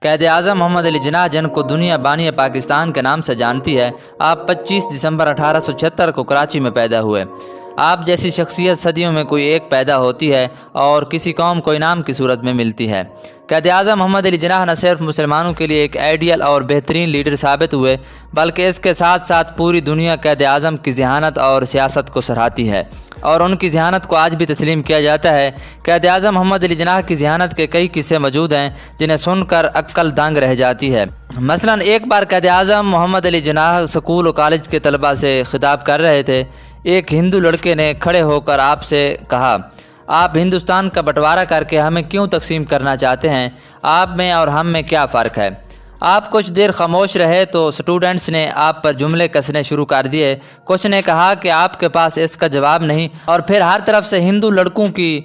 قائد اعظم محمد علی جناح، جن کو دنیا بانی پاکستان کے نام سے جانتی ہے، آپ 25 دسمبر 1876 کو کراچی میں پیدا ہوئے۔ آپ جیسی شخصیت صدیوں میں کوئی ایک پیدا ہوتی ہے اور کسی قوم کو انعام کی صورت میں ملتی ہے۔ قائد اعظم محمد علی جناح نہ صرف مسلمانوں کے لیے ایک آئیڈیل اور بہترین لیڈر ثابت ہوئے، بلکہ اس کے ساتھ ساتھ پوری دنیا قائد اعظم کی ذہانت اور سیاست کو سراہتی ہے اور ان کی ذہانت کو آج بھی تسلیم کیا جاتا ہے۔ قائد اعظم محمد علی جناح کی ذہانت کے کئی قصے موجود ہیں جنہیں سن کر عقل دنگ رہ جاتی ہے۔ مثلاً ایک بار قائد اعظم محمد علی جناح اسکول و کالج کے طلباء سے خطاب کر رہے تھے۔ ایک ہندو لڑکے نے کھڑے ہو کر آپ سے کہا، آپ ہندوستان کا بٹوارہ کر کے ہمیں کیوں تقسیم کرنا چاہتے ہیں؟ آپ میں اور ہم میں کیا فرق ہے؟ آپ کچھ دیر خاموش رہے تو اسٹوڈنٹس نے آپ پر جملے کسنے شروع کر دیے۔ کچھ نے کہا کہ آپ کے پاس اس کا جواب نہیں، اور پھر ہر طرف سے ہندو لڑکوں کی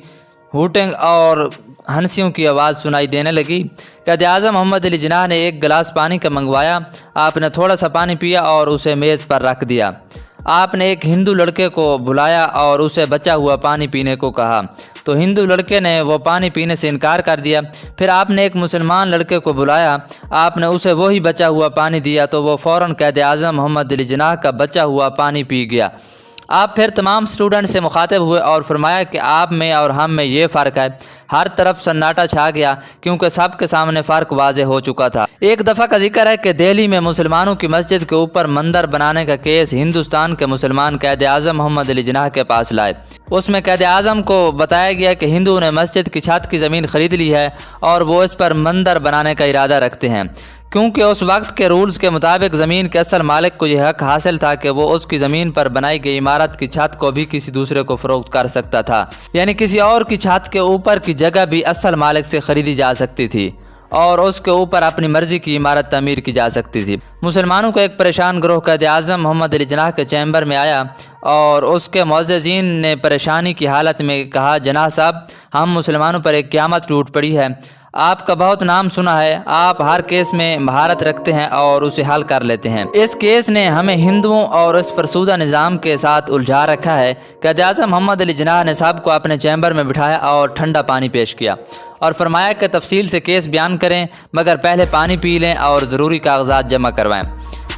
ہوٹنگ اور ہنسیوں کی آواز سنائی دینے لگی۔ قائد اعظم محمد علی جناح نے ایک گلاس پانی کا منگوایا۔ آپ نے تھوڑا سا پانی پیا اور اسے میز پر رکھ دیا۔ آپ نے ایک ہندو لڑکے کو بلایا اور اسے بچا ہوا پانی پینے کو کہا، تو ہندو لڑکے نے وہ پانی پینے سے انکار کر دیا۔ پھر آپ نے ایک مسلمان لڑکے کو بلایا، آپ نے اسے وہی بچا ہوا پانی دیا تو وہ فوراً قائد اعظم محمد علی جناح کا بچا ہوا پانی پی گیا۔ آپ پھر تمام اسٹوڈنٹ سے مخاطب ہوئے اور فرمایا کہ آپ میں اور ہم میں یہ فرق ہے۔ ہر طرف سناٹا چھا گیا کیونکہ سب کے سامنے فرق واضح ہو چکا تھا۔ ایک دفعہ کا ذکر ہے کہ دہلی میں مسلمانوں کی مسجد کے اوپر مندر بنانے کا کیس ہندوستان کے مسلمان قائد اعظم محمد علی جناح کے پاس لائے۔ اس میں قائد اعظم کو بتایا گیا کہ ہندوؤں نے مسجد کی چھت کی زمین خرید لی ہے اور وہ اس پر مندر بنانے کا ارادہ رکھتے ہیں، کیونکہ اس وقت کے رولز کے مطابق زمین کے اصل مالک کو یہ حق حاصل تھا کہ وہ اس کی زمین پر بنائی گئی عمارت کی چھت کو بھی کسی دوسرے کو فروخت کر سکتا تھا، یعنی کسی اور کی چھت کے اوپر کی جگہ بھی اصل مالک سے خریدی جا سکتی تھی اور اس کے اوپر اپنی مرضی کی عمارت تعمیر کی جا سکتی تھی۔ مسلمانوں کو ایک پریشان گروہ قائد اعظم محمد علی جناح کے چیمبر میں آیا اور اس کے معززین نے پریشانی کی حالت میں کہا، جناح صاحب، ہم مسلمانوں پر ایک قیامت ٹوٹ پڑی ہے۔ آپ کا بہت نام سنا ہے، آپ ہر کیس میں مہارت رکھتے ہیں اور اسے حل کر لیتے ہیں۔ اس کیس نے ہمیں ہندوؤں اور اس فرسودہ نظام کے ساتھ الجھا رکھا ہے۔ قائد اعظم محمد علی جناح نے سب کو اپنے چیمبر میں بٹھایا اور ٹھنڈا پانی پیش کیا اور فرمایا کہ تفصیل سے کیس بیان کریں، مگر پہلے پانی پی لیں اور ضروری کاغذات جمع کروائیں۔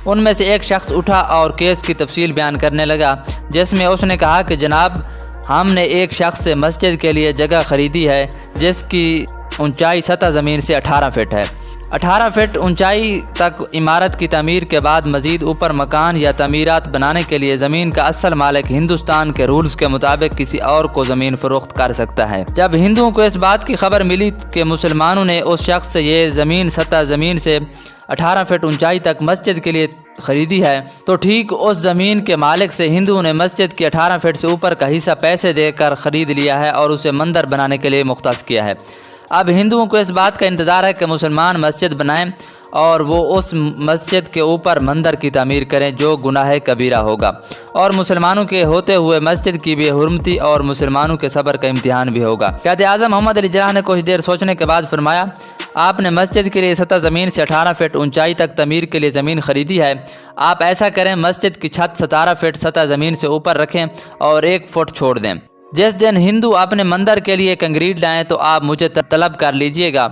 ان میں سے ایک شخص اٹھا اور کیس کی تفصیل بیان کرنے لگا، جس میں اس نے کہا کہ جناب، ہم نے ایک شخص سے مسجد کے لیے جگہ خریدی ہے جس کی اونچائی سطح زمین سے 18 فٹ ہے۔ 18 فٹ اونچائی تک عمارت کی تعمیر کے بعد مزید اوپر مکان یا تعمیرات بنانے کے لیے زمین کا اصل مالک ہندوستان کے رولز کے مطابق کسی اور کو زمین فروخت کر سکتا ہے۔ جب ہندوؤں کو اس بات کی خبر ملی کہ مسلمانوں نے اس شخص سے یہ زمین سطح زمین سے 18 فٹ اونچائی تک مسجد کے لیے خریدی ہے، تو ٹھیک اس زمین کے مالک سے ہندوؤں نے مسجد کی 18 فٹ سے اوپر کا حصہ پیسے دے کر خرید لیا ہے اور اسے مندر بنانے کے لیے مختص کیا ہے۔ اب ہندوؤں کو اس بات کا انتظار ہے کہ مسلمان مسجد بنائیں اور وہ اس مسجد کے اوپر مندر کی تعمیر کریں جو گناہ کبیرہ ہوگا، اور مسلمانوں کے ہوتے ہوئے مسجد کی بے حرمتی اور مسلمانوں کے صبر کا امتحان بھی ہوگا۔ قائد اعظم محمد علی جناح نے کچھ دیر سوچنے کے بعد فرمایا، آپ نے مسجد کے لیے سطح زمین سے 18 فٹ اونچائی تک تعمیر کے لیے زمین خریدی ہے۔ آپ ایسا کریں، مسجد کی چھت 17 فٹ سطح زمین سے اوپر رکھیں اور 1 فٹ چھوڑ دیں۔ جس دن ہندو اپنے مندر کے لیے کنکریٹ لائیں تو آپ مجھے طلب کر لیجئے گا۔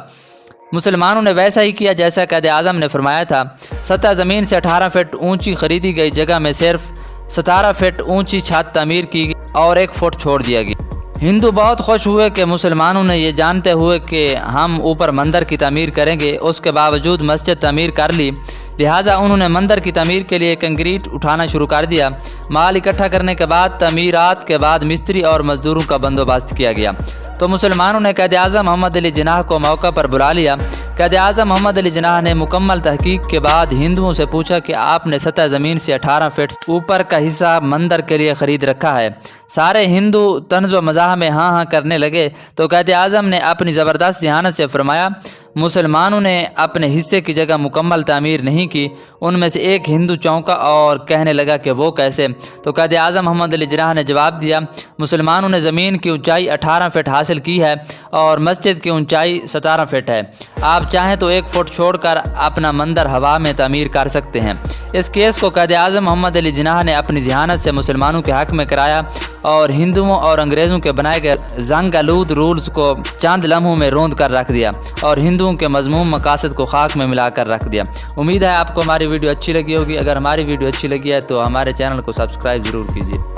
مسلمانوں نے ویسا ہی کیا جیسا قائد اعظم نے فرمایا تھا۔ سطح زمین سے 18 فٹ اونچی خریدی گئی جگہ میں صرف 17 فٹ اونچی چھت تعمیر کی گئی اور 1 فٹ چھوڑ دیا گیا۔ ہندو بہت خوش ہوئے کہ مسلمانوں نے یہ جانتے ہوئے کہ ہم اوپر مندر کی تعمیر کریں گے، اس کے باوجود مسجد تعمیر کر لی، لہٰذا انہوں نے مندر کی تعمیر کے لیے کنکریٹ اٹھانا شروع کر دیا۔ مال اکٹھا کرنے کے بعد تعمیرات کے بعد مستری اور مزدوروں کا بندوبست کیا گیا، تو مسلمانوں نے قائد اعظم محمد علی جناح کو موقع پر بلا لیا۔ قائد اعظم محمد علی جناح نے مکمل تحقیق کے بعد ہندوؤں سے پوچھا کہ آپ نے سطح زمین سے 18 فٹ اوپر کا حصہ مندر کے لیے خرید رکھا ہے؟ سارے ہندو طنز و مزاح میں ہاں ہاں کرنے لگے، تو قائد اعظم نے اپنی زبردست ذہانت سے فرمایا، مسلمانوں نے اپنے حصے کی جگہ مکمل تعمیر نہیں کی۔ ان میں سے ایک ہندو چونکا اور کہنے لگا کہ وہ کیسے؟ تو قائد اعظم محمد علی جناح نے جواب دیا، مسلمانوں نے زمین کی اونچائی 18 فٹ حاصل کی ہے اور مسجد کی اونچائی 17 فٹ ہے۔ آپ چاہیں تو 1 فٹ چھوڑ کر اپنا مندر ہوا میں تعمیر کر سکتے ہیں۔ اس کیس کو قائد اعظم محمد علی جناح نے اپنی ذہانت سے مسلمانوں کے حق میں کرایا اور ہندوؤں اور انگریزوں کے بنائے گئے زنگ آلود رولز کو چند لمحوں میں روند کر رکھ دیا اور ہندوؤں کے مذموم مقاصد کو خاک میں ملا کر رکھ دیا۔ امید ہے آپ کو ہماری ویڈیو اچھی لگی ہوگی۔ اگر ہماری ویڈیو اچھی لگی ہے تو ہمارے چینل کو سبسکرائب ضرور کیجیے۔